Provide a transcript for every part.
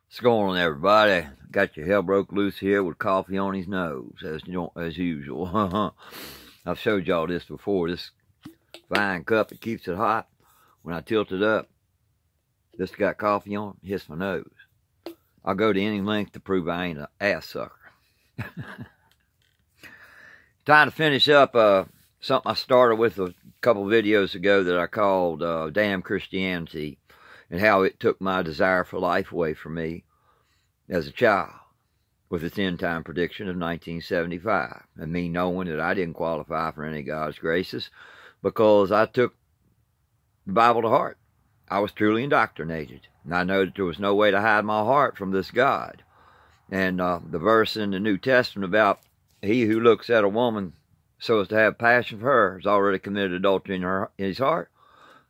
What's going on, everybody? Got your hell broke loose here with coffee on his nose, as usual. I've showed y'all this before. This fine cup, it keeps it hot. When I tilt it up, this got coffee on it, hits my nose. I'll go to any length to prove I ain't an ass sucker. Time to finish up something I started with a couple videos ago that I called Damn Christianity, and how it took my desire for life away from me as a child with its end time prediction of 1975, and me knowing that I didn't qualify for any of God's graces because I took the Bible to heart. I was truly indoctrinated, and I know that there was no way to hide my heart from this God. And the verse in the New Testament about he who looks at a woman so as to have passion for her has already committed adultery in his heart.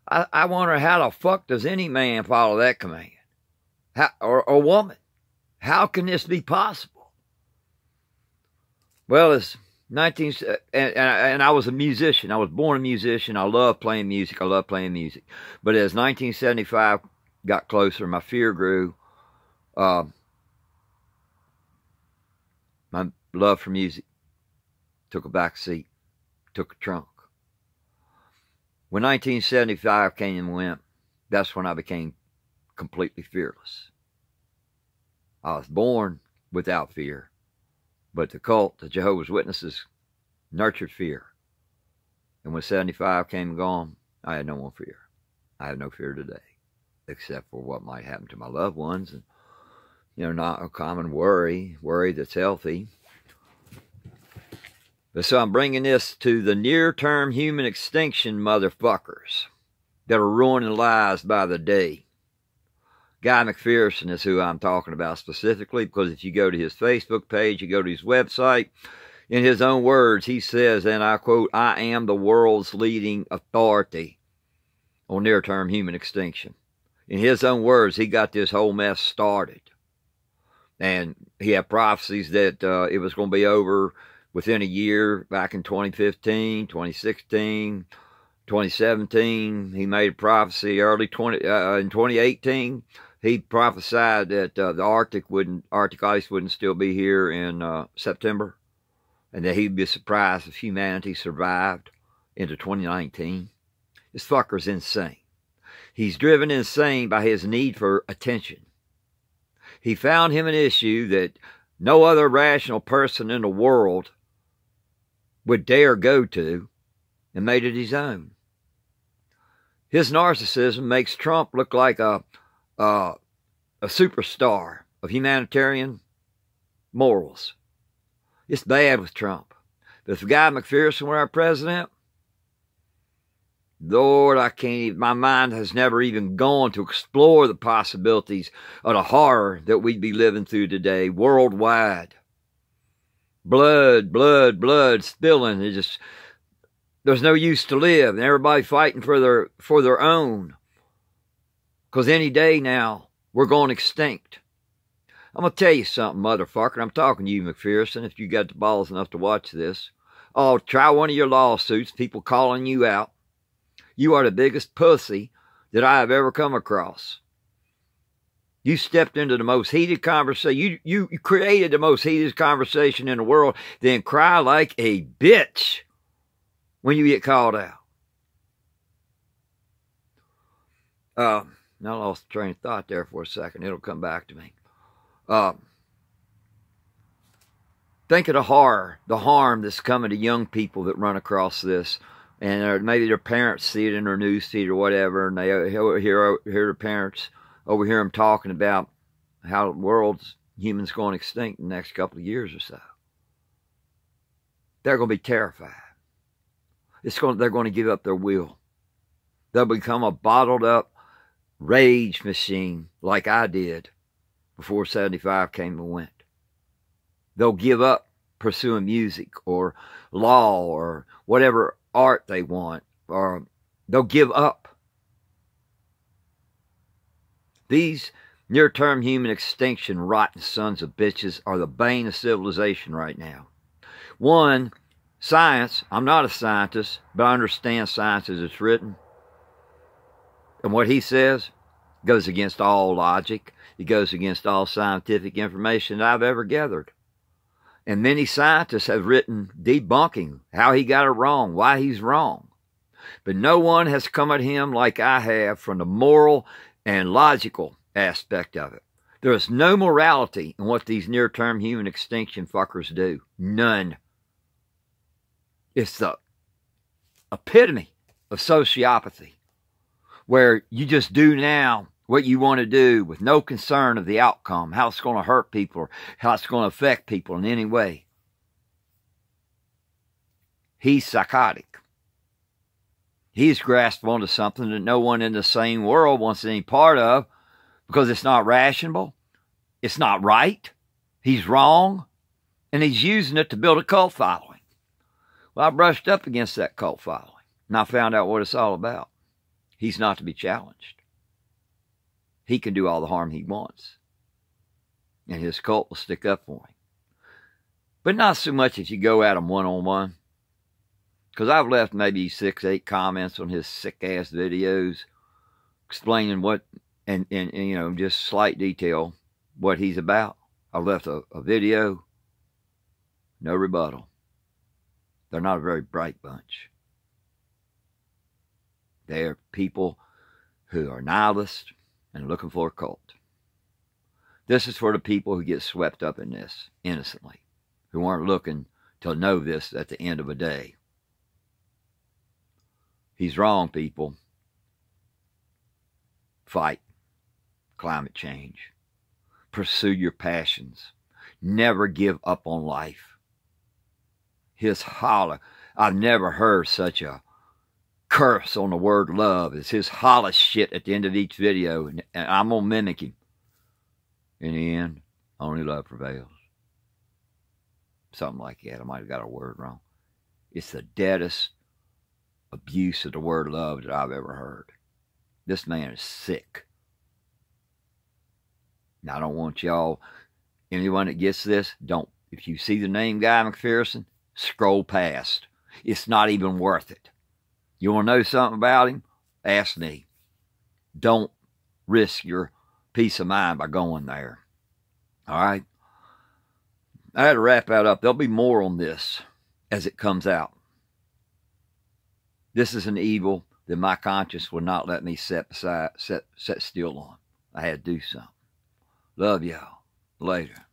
I wonder how the fuck does any man follow that command? Or woman? How can this be possible? Well, it's and I was a musician. I was born a musician. I love playing music. But as 1975 got closer, my fear grew. My love for music took a back seat, took a trunk. When 1975 came and went, that's when I became completely fearless. I was born without fear, but the cult, the Jehovah's Witnesses, nurtured fear. And when 75 came and gone, I had no more fear. I have no fear today, except for what might happen to my loved ones, and not a common worry that's healthy. So I'm bringing this to the near-term human extinction motherfuckers that are ruining lives by the day. Guy McPherson is who I'm talking about specifically, because if you go to his Facebook page, you go to his website, in his own words, he says, and I quote, "I am the world's leading authority on near-term human extinction." In his own words, he got this whole mess started. And he had prophecies that it was going to be over within a year, back in 2015, 2016, 2017. He made a prophecy in 2018. He prophesied that the Arctic ice wouldn't still be here in September, and that he'd be surprised if humanity survived into 2019. This fucker's insane. He's driven insane by his need for attention. He found him an issue that no other rational person in the world would dare go to, and made it his own. His narcissism makes Trump look like a superstar of humanitarian morals. It's bad with Trump. But if Guy McPherson were our president, Lord, I can't even, my mind has never even gone to explore the possibilities of the horror that we'd be living through today worldwide. Blood spilling. There's no use to live, and everybody fighting for their own. Because any day now, we're going extinct. I'm going to tell you something, motherfucker. I'm talking to you, McPherson, if you got the balls enough to watch this. Oh, try one of your lawsuits, people calling you out. You are the biggest pussy that I have ever come across. You stepped into the most heated conversation. You created the most heated conversation in the world, then cry like a bitch when you get called out. I lost the train of thought there for a second. It'll come back to me. Think of the horror, the harm that's coming to young people that run across this. And maybe their parents see it in their news feed or whatever, and they hear their parents overhear them talking about how the world's humans going extinct in the next couple of years or so. They're going to be terrified. They're going to give up their will. They'll become a bottled up rage machine like I did before 75 came and went. They'll give up pursuing music or law or whatever art they want, or they'll give up. These near-term human extinction rotten sons of bitches are the bane of civilization right now. One, science. I'm not a scientist, but I understand science as it's written. And what he says, Goes against all logic. It goes against all scientific information that I've ever gathered. And many scientists have written debunking how he got it wrong, why he's wrong. But no one has come at him like I have from the moral and logical aspect of it. There is no morality in what these near-term human extinction fuckers do. None. It's the epitome of sociopathy, where you just do now what you want to do with no concern of the outcome, how it's going to hurt people, or how it's going to affect people in any way. He's psychotic. He's grasped onto something that no one in the sane world wants any part of, because it's not rational, it's not right, he's wrong, and he's using it to build a cult following. Well, I brushed up against that cult following, and I found out what it's all about. He's not to be challenged. He can do all the harm he wants, and his cult will stick up for him. But not so much if you go at him one-on-one, because I've left maybe 6, 8 comments on his sick-ass videos explaining what, and you know, just slight detail, what he's about. I left a video, no rebuttal. They're not a very bright bunch. They're people who are nihilists and looking for a cult. This is for the people who get swept up in this innocently, who aren't looking to know this at the end of a day. He's wrong, people. Fight climate change. Pursue your passions. Never give up on life. His holler, I've never heard such a curse on the word love as his holler shit at the end of each video, and I'm going to mimic him. In the end, only love prevails. Something like that. I might have got a word wrong. It's the deadest abuse of the word love that I've ever heard. This man is sick. Now, I don't want y'all, anyone that gets this, don't, if you see the name Guy McPherson, scroll past. It's not even worth it. You want to know something about him? Ask me. Don't risk your peace of mind by going there. All right? I had to wrap that up. There'll be more on this as it comes out. This is an evil that my conscience would not let me set still on. I had to do something. Love y'all. Later.